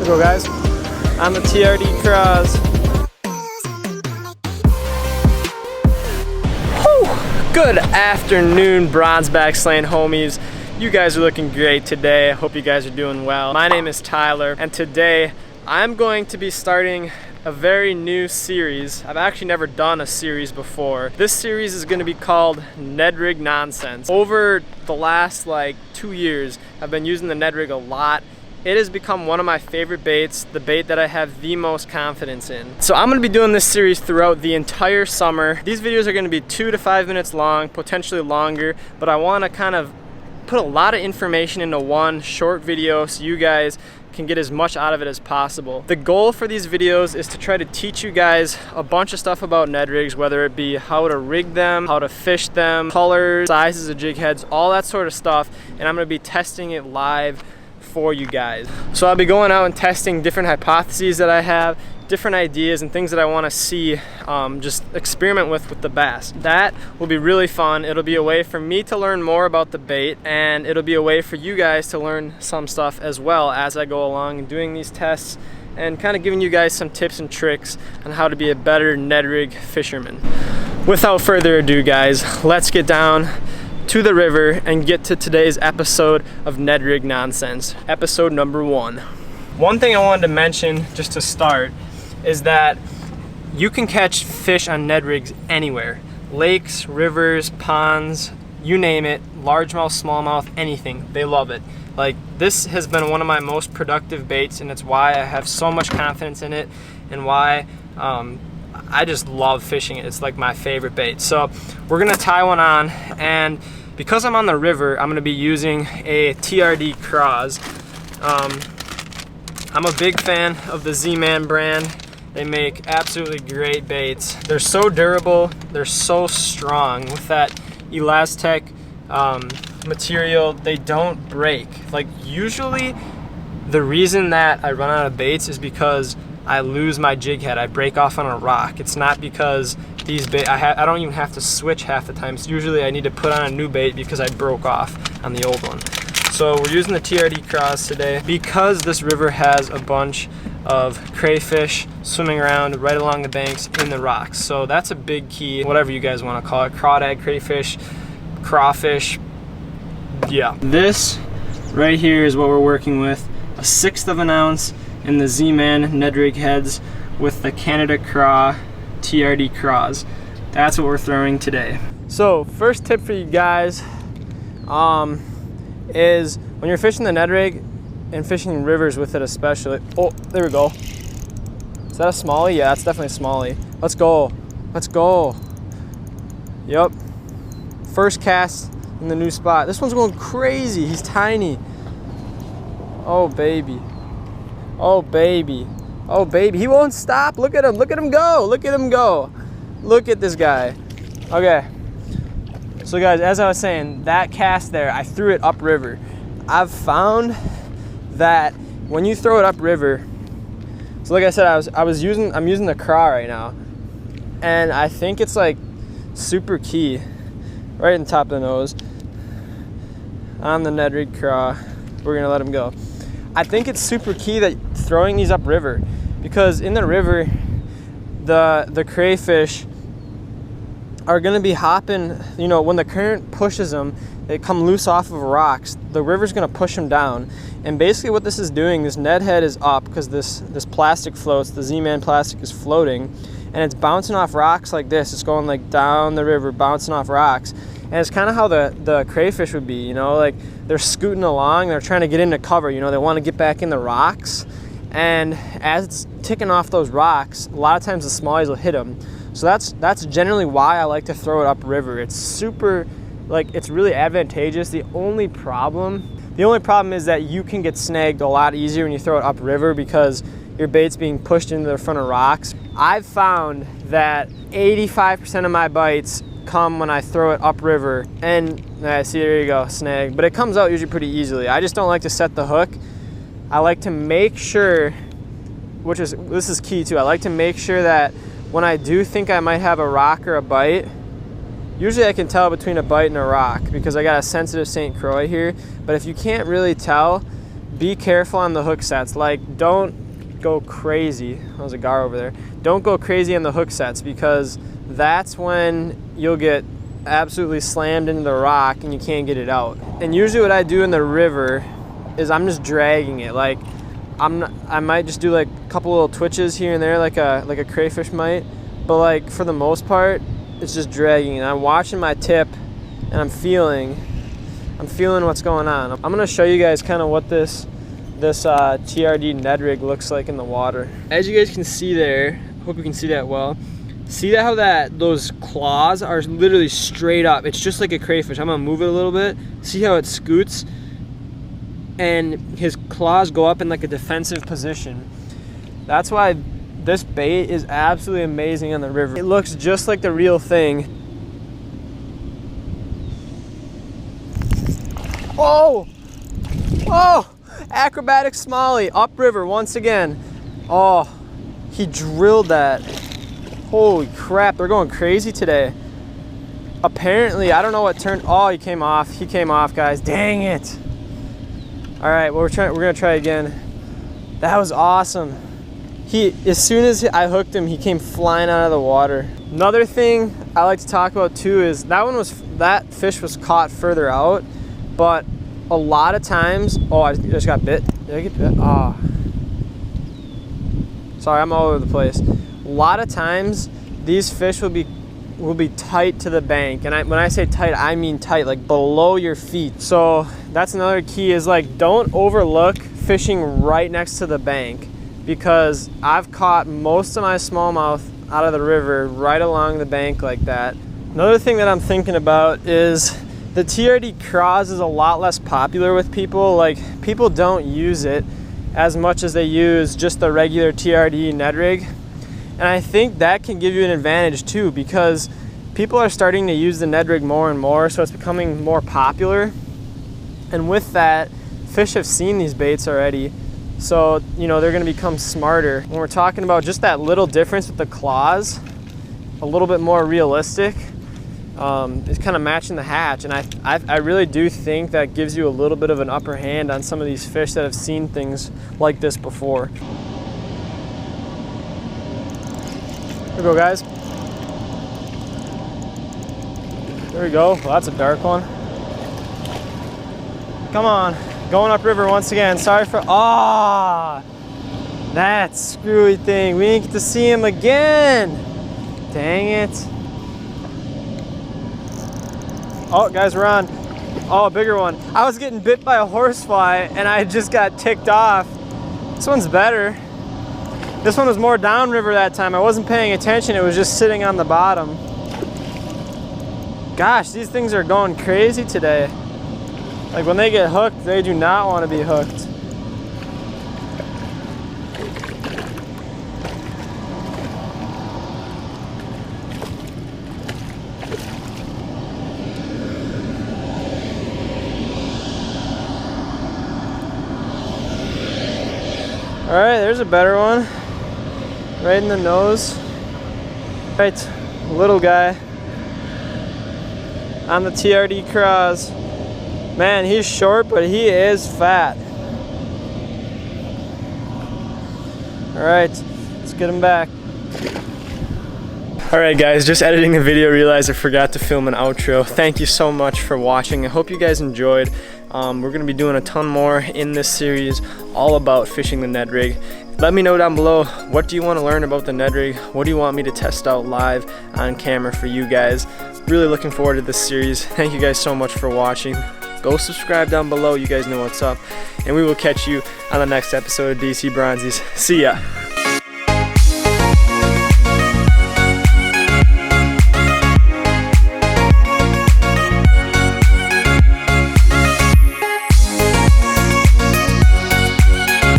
Let's go, guys. On the TRD Cross. Whew. Good afternoon, Bronzeback slaying homies. You guys are looking great today. I hope you guys are doing well. My name is Tyler, and today I'm going to be starting a very new series. I've actually never done a series before. This series is going to be called Ned Rig Nonsense. Over the last 2 years, I've been using the Ned Rig a lot. It has become one of my favorite baits, the bait that I have the most confidence in. So I'm gonna be doing this series throughout the entire summer. These videos are gonna be 2 to 5 minutes long, potentially longer, but I wanna kind of put a lot of information into one short video so you guys can get as much out of it as possible. The goal for these videos is to try to teach you guys a bunch of stuff about Ned rigs, whether it be how to rig them, how to fish them, colors, sizes of jig heads, all that sort of stuff, and I'm gonna be testing it live for you guys. So I'll be going out and testing different hypotheses that I have, different ideas and things that I want to see, just experiment with the bass. That will be really fun. It'll be a way for me to learn more about the bait, and it'll be a way for you guys to learn some stuff as well as I go along and doing these tests and kind of giving you guys some tips and tricks on how to be a better Ned rig fisherman. Without further ado, guys, let's get down to the river and get to today's episode of Ned Rig Nonsense, episode number 1. One thing I wanted to mention just to start is that you can catch fish on Ned rigs anywhere. Lakes, rivers, ponds, you name it, largemouth, smallmouth, anything, they love it. Like, this has been one of my most productive baits, and it's why I have so much confidence in it and why I just love fishing it. It's like my favorite bait. So we're gonna tie one on, and because I'm on the river, I'm gonna be using a TRD Cross. I'm a big fan of the Z-Man brand. They make absolutely great baits. They're so durable, they're so strong with that Elastec material. They don't break. Like, usually the reason that I run out of baits is because I lose my jig head. I break off on a rock. It's not because these bait, I don't even have to switch half the time. So usually I need to put on a new bait because I broke off on the old one. So we're using the TRD Cross today because this river has a bunch of crayfish swimming around right along the banks in the rocks. So that's a big key, whatever you guys want to call it, crawdad, crayfish, crawfish, yeah. This right here is what we're working with, a 1/6 of an ounce in the Z-Man Ned Rig heads with the Canada Craw TRD Cross. That's what we're throwing today. So first tip for you guys is when you're fishing the Ned Rig and fishing rivers with it especially. Oh, there we go. Is that a smallie? Yeah, that's definitely a smallie. Let's go. Let's go. Yep. First cast in the new spot. This one's going crazy. He's tiny. Oh, baby. Oh, baby. Oh, baby. He won't stop. Look at him. Look at him go. Look at him go. Look at this guy. Okay. So, guys, as I was saying, that cast there, I threw it upriver. I've found that when you throw it upriver, so like I said, I'm using the craw right now, and I think it's like super key, right in the top of the nose, on the Ned Rig craw. We're gonna let him go. I think it's super key that throwing these upriver, because in the river, the crayfish are gonna be hopping, you know, when the current pushes them, they come loose off of rocks, the river's gonna push them down. And basically what this is doing, this Ned head is up because this plastic floats, the Z-Man plastic is floating, and it's bouncing off rocks like this. It's going like down the river, bouncing off rocks. And it's kind of how the crayfish would be, you know, like they're scooting along, they're trying to get into cover, you know, they want to get back in the rocks. And as it's ticking off those rocks, a lot of times the smallies will hit them. So that's generally why I like to throw it upriver. It's super, like, it's really advantageous. The only problem is that you can get snagged a lot easier when you throw it upriver because your bait's being pushed into the front of rocks. I've found that 85% of my bites come when I throw it upriver, and see, there you go, snag. But it comes out usually pretty easily. I just don't like to set the hook. I like to make sure, this is key too, I like to make sure that when I do think I might have a rock or a bite, usually I can tell between a bite and a rock because I got a sensitive St. Croix here. But if you can't really tell, be careful on the hook sets. Like, don't go crazy. There's a gar over there. Don't go crazy on the hook sets, because that's when you'll get absolutely slammed into the rock and you can't get it out. And usually what I do in the river is I'm just dragging it. Like, I might just do like a couple little twitches here and there, like a crayfish might, but like for the most part, it's just dragging. And I'm watching my tip, and I'm feeling what's going on. I'm gonna show you guys kind of what this TRD Ned Rig looks like in the water. As you guys can see there, hope you can see that well. See that how those claws are literally straight up. It's just like a crayfish. I'm gonna move it a little bit. See how it scoots? And his claws go up in like a defensive position. That's why this bait is absolutely amazing on the river. It looks just like the real thing. Oh! Oh! Acrobatic smallie, upriver once again. Oh, he drilled that. Holy crap, they're going crazy today. Apparently, I don't know what turned, oh, he came off. He came off, guys, dang it. All right, well, we're gonna try again. That was awesome. As soon as I hooked him, he came flying out of the water. Another thing I like to talk about too is that fish was caught further out, but a lot of times, oh, I just got bit. Did I get bit? Oh. Sorry, I'm all over the place. A lot of times, these fish will be tight to the bank. And when I say tight, I mean tight, like below your feet. So that's another key, is like, don't overlook fishing right next to the bank, because I've caught most of my smallmouth out of the river right along the bank like that. Another thing that I'm thinking about is the TRD Craws is a lot less popular with people. Like, people don't use it as much as they use just the regular TRD Ned Rig. And I think that can give you an advantage too, because people are starting to use the Ned Rig more and more, so it's becoming more popular. And with that, fish have seen these baits already, so you know they're going to become smarter. When we're talking about just that little difference with the claws, a little bit more realistic, it's kind of matching the hatch. And I really do think that gives you a little bit of an upper hand on some of these fish that have seen things like this before. Here we go, guys. There we go. Well, that's a dark one. Come on. Going upriver once again. Sorry for... Ah! That screwy thing. We didn't get to see him again. Dang it. Oh, guys, we're on. Oh, a bigger one. I was getting bit by a horsefly, and I just got ticked off. This one's better. This one was more downriver that time. I wasn't paying attention. It was just sitting on the bottom. Gosh, these things are going crazy today. Like, when they get hooked, they do not want to be hooked. All right, there's a better one. Right in the nose. Right, little guy on the TRD Craws. Man, he's short, but he is fat. All right, let's get him back. All right, guys, just editing the video, realized I forgot to film an outro. Thank you so much for watching. I hope you guys enjoyed. We're gonna be doing a ton more in this series, all about fishing the Ned Rig. Let me know down below, what do you want to learn about the Ned Rig? What do you want me to test out live on camera for you guys? Really looking forward to this series. Thank you guys so much for watching. Go subscribe down below, you guys know what's up. And we will catch you on the next episode of DC Bronzies. See ya.